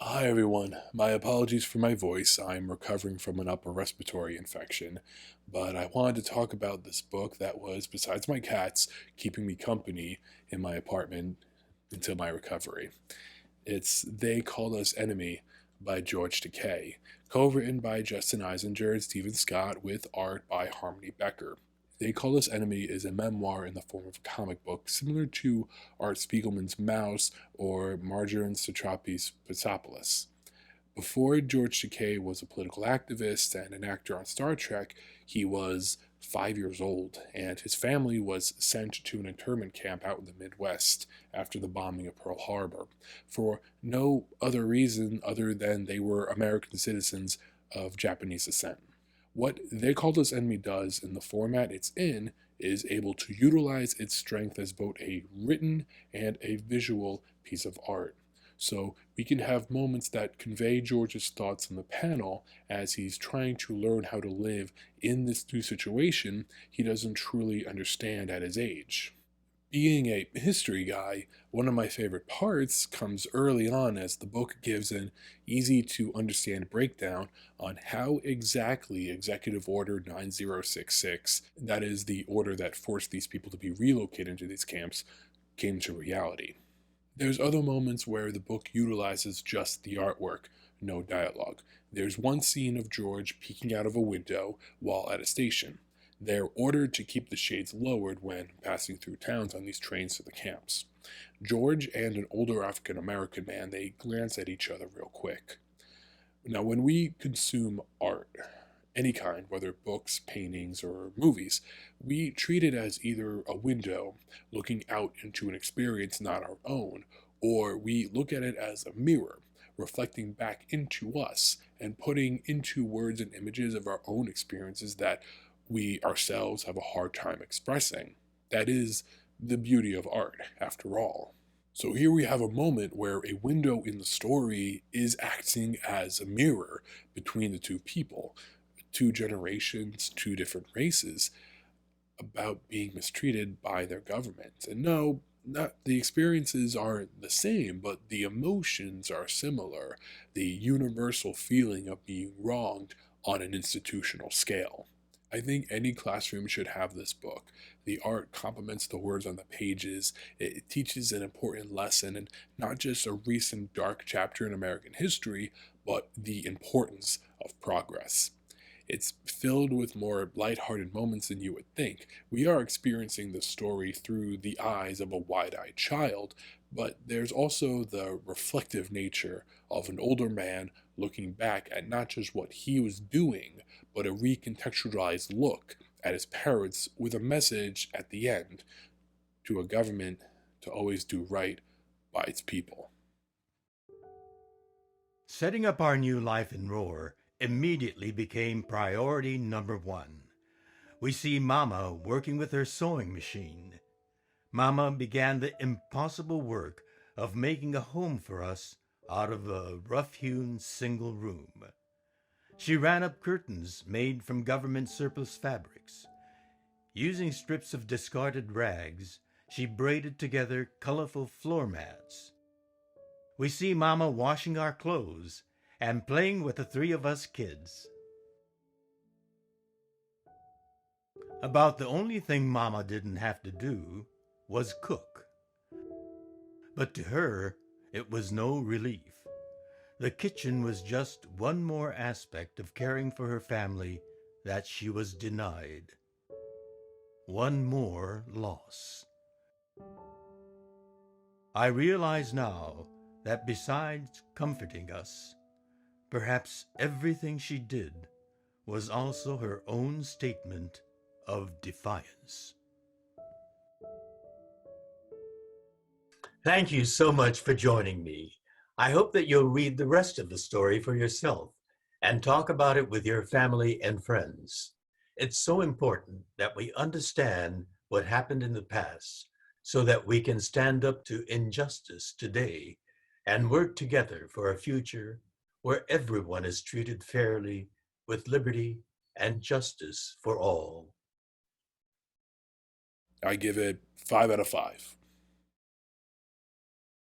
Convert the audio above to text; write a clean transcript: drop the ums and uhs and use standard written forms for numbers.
Hi everyone. My apologies for my voice. I'm recovering from an upper respiratory infection, but I wanted to talk about this book that was, besides my cats, keeping me company in my apartment until my recovery. It's They Called Us Enemy by George Takei, co-written by Justin Eisinger and Stephen Scott with art by Harmony Becker. They Call Us Enemy is a memoir in the form of a comic book, similar to Art Spiegelman's Mouse or Margarine Satrapi's Pizzopolis. Before George Takei was a political activist and an actor on Star Trek, he was 5 years old, and his family was sent to an internment camp out in the Midwest after the bombing of Pearl Harbor, for no other reason other than they were American citizens of Japanese descent. What They Called Us Enemy does in the format it's in is able to utilize its strength as both a written and a visual piece of art. So we can have moments that convey George's thoughts in the panel as he's trying to learn how to live in this new situation he doesn't truly understand at his age. Being a history guy, one of my favorite parts comes early on as the book gives an easy to understand breakdown on how exactly Executive Order 9066, that is the order that forced these people to be relocated into these camps, came to reality. There's other moments where the book utilizes just the artwork, no dialogue. There's one scene of George peeking out of a window while at a station. They're ordered to keep the shades lowered when passing through towns on these trains to the camps. George and an older African American man, they glance at each other real quick. Now, when we consume art, any kind, whether books, paintings, or movies, we treat it as either a window looking out into an experience not our own, or we look at it as a mirror reflecting back into us and putting into words and images of our own experiences that we ourselves have a hard time expressing. That is the beauty of art, after all. So here we have a moment where a window in the story is acting as a mirror between the two people, two generations, two different races, about being mistreated by their government. And no, not the experiences aren't the same, but the emotions are similar. The universal feeling of being wronged on an institutional scale. I think any classroom should have this book. The art complements the words on the pages. It teaches an important lesson and not just a recent dark chapter in American history, but the importance of progress. It's filled with more lighthearted moments than you would think. We are experiencing the story through the eyes of a wide eyed child, but there's also the reflective nature of an older man looking back at not just what he was doing, but a recontextualized look at his parents with a message at the end to a government to always do right by its people. Setting up our new life in Roar immediately became priority number one. We see Mama working with her sewing machine. Mama began the impossible work of making a home for us out of a rough-hewn single room. She ran up curtains made from government surplus fabrics. Using strips of discarded rags, she braided together colorful floor mats. We see Mama washing our clothes and playing with the three of us kids. About the only thing Mama didn't have to do was cook. But to her, it was no relief. The kitchen was just one more aspect of caring for her family that she was denied. One more loss. I realize now that besides comforting us, perhaps everything she did was also her own statement of defiance. Thank you so much for joining me. I hope that you'll read the rest of the story for yourself and talk about it with your family and friends. It's so important that we understand what happened in the past so that we can stand up to injustice today and work together for a future where everyone is treated fairly with liberty and justice for all. I give it 5 out of 5.